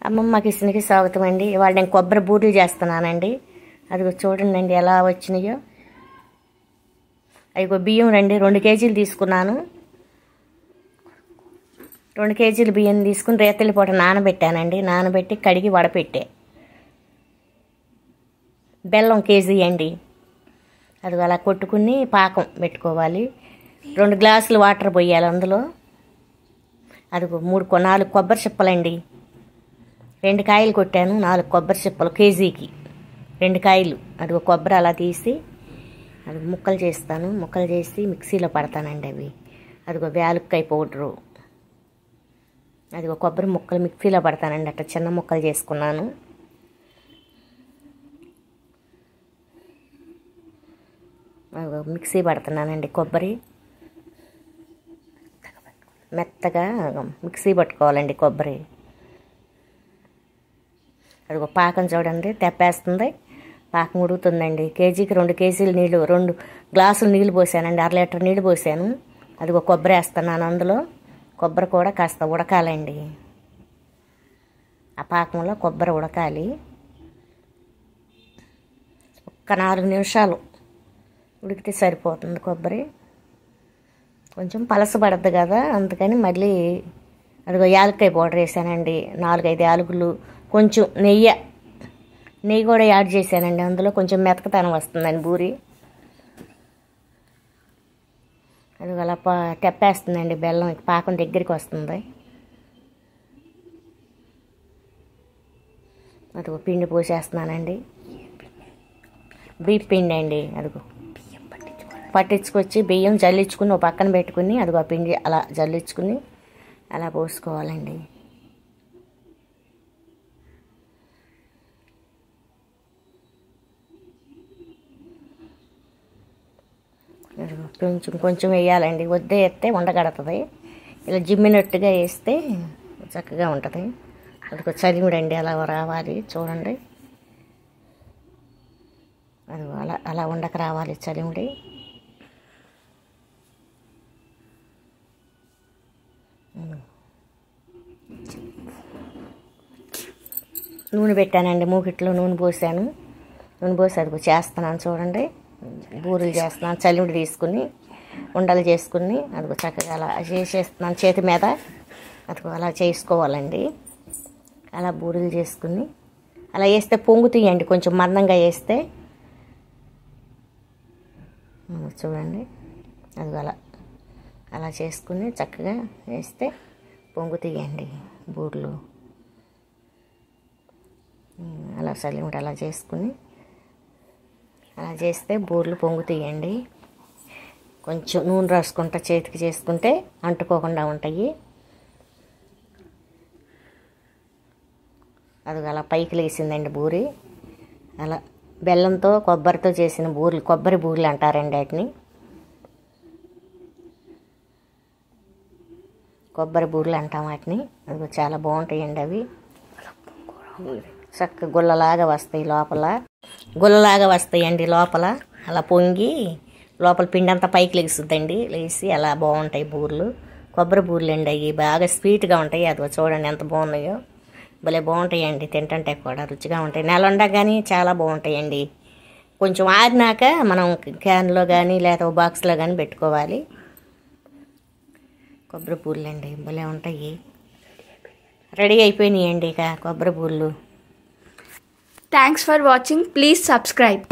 అమ్మమ్మ కిచెన్కి స్వాగతం అండి. ఇవాళ నేను కొబ్బరి బూరెలు చేస్తున్నానండి. అదిగో చూడండి ఎలా వచ్చినాయో. అదిగో బియ్యం 2 కేజీలు తీసుకున్నాను. 2 కేజీలు బియ్యం తీసుకుని రేతలి పూట నానబెట్టానండి. నానబెట్టి కడిగి వడపెట్టే. బెల్లం కేజీ అండి. అదిగో అలా కొట్టుకుని పాకం పెట్టుకోవాలి. 2 గ్లాసులు వాటర్ పోయాలి అందులో. అదిగో 4 కొబ్బరి చిప్పలండి. 2 కాయలు కొట్టాను. 4 కొబ్బరి చిప్పలు కేజీకి 2 కాయలు. అదిగో కొబ్బరి అలా తీసి అది ముక్కలు చేస్తాను. ముక్కలు చేసి మిక్సీలో పడతానండి అవి. అదిగో యాలక్కాయ పౌడరు. అదిగో కొబ్బరి ముక్కలు మిక్సీలో పడతానండి. అట్లా చిన్న ముక్కలు చేసుకున్నాను. అదిగో మిక్సీ పడుతున్నానండి. కొబ్బరి మెత్తగా మిక్సీ పట్టుకోవాలండి కొబ్బరి. అదిగో పాకం చూడండి తెప్పేస్తుంది. పాకం ఉడుకుతుందండి. కేజీకి 2 కేజీలు నీళ్ళు, 2 గ్లాసులు నీళ్ళు పోసానండి. 1/2 లీటర్ నీళ్ళు పోసాను. అదిగో కొబ్బరి వేస్తున్నాను అందులో. కొబ్బరి కూడా కాస్త ఉడకాలండి. ఆ పాకంలో కొబ్బరి ఉడకాలి. ఒక్క 4 నిమిషాలు ఉడికితే సరిపోతుంది. కొబ్బరి కొంచెం పలసపడద్దు కదా, అందుకని మళ్ళీ అదిగో యాలక్కాయ పౌడర్ వేసానండి. 4-5 యాలకులు, కొంచెం నెయ్యి కూడా యాడ్ చేశానండి అందులో. కొంచెం మెతకతనం వస్తుందండి బూరి. అది అలా తెప్పేస్తుందండి. బెల్లం పాకం దగ్గరికి వస్తుంది. అదిగో పిండి పోసేస్తున్నానండి. బియ్యం పిండి అండి. అదిగో పట్టించుకొచ్చి బియ్యం జల్లించుకుని ఒక పక్కన పెట్టుకుని అదిగో పిండి అలా జల్లించుకుని అలా పోసుకోవాలండి. కొంచెం వేయాలండి. వద్దే వేస్తే ఉండగడుతుంది. ఇలా జిమ్మినట్టుగా వేస్తే చక్కగా ఉంటుంది. అదిగో చలిమిడండి అలా రావాలి చూడండి. అదిగో అలా ఉండక రావాలి చలిమిడి. నూనె పెట్టానండి. మూకిట్లో నూనె పోసాను. నూనె పోసి అదిగో చేస్తున్నాను చూడండి. బూరెలు చేస్తున్నాను. చలిమిడి తీసుకుని ఉండలు చేసుకుని అదిగో చక్కగా అలా చేసేస్తున్నాను చేతి మీద. అదిగో అలా చేసుకోవాలండి. అలా బూరెలు చేసుకుని అలా వేస్తే పొంగుతాయండి. కొంచెం మందంగా వేస్తే చూడండి. అదిగో అలా చేసుకుని చక్కగా వేస్తే పొంగుతాయండి బూరెలు. అలా చలిమిడి అలా చేసుకుని అలా చేస్తే బూరెలు పొంగుతాయండి. కొంచెం నూనె రాసుకుంటా చేతికి చేసుకుంటే అంటుకోకుండా ఉంటాయి. అది అలా పైకి లేసిందండి బూరి. అలా బెల్లంతో కొబ్బరితో చేసిన బూరెలు, కొబ్బరి బూరెలు అంటారండి వాటిని. కొబ్బరి బూరెలు అంటాం వాటిని. అది చాలా బాగుంటాయండి అవి. చక్క గుల్లలాగా వస్తాయి లోపల. గుల్లలాగా వస్తాయండి లోపల. అలా పొంగి లోపల పిండి అంతా పైకి లెగుస్తుందండి. లేచి అలా బాగుంటాయి బూరెలు. కొబ్బరి బూరెలు అండి అవి. బాగా స్వీట్గా ఉంటాయి. అదిగో చూడండి ఎంత బాగున్నాయో. భలే బాగుంటాయండి. తింటుంటే కూడా రుచిగా ఉంటాయి. నెల ఉండగానే చాలా బాగుంటాయండి. కొంచెం ఆరినాక మనం క్యాన్లో కానీ లేదా బాక్స్లో కానీ పెట్టుకోవాలి. కొబ్బరి బూరెలు అండి భలే ఉంటాయి. రెడీ అయిపోయినాయండి ఇక కొబ్బరి బూరెలు. Thanks for watching. Please subscribe.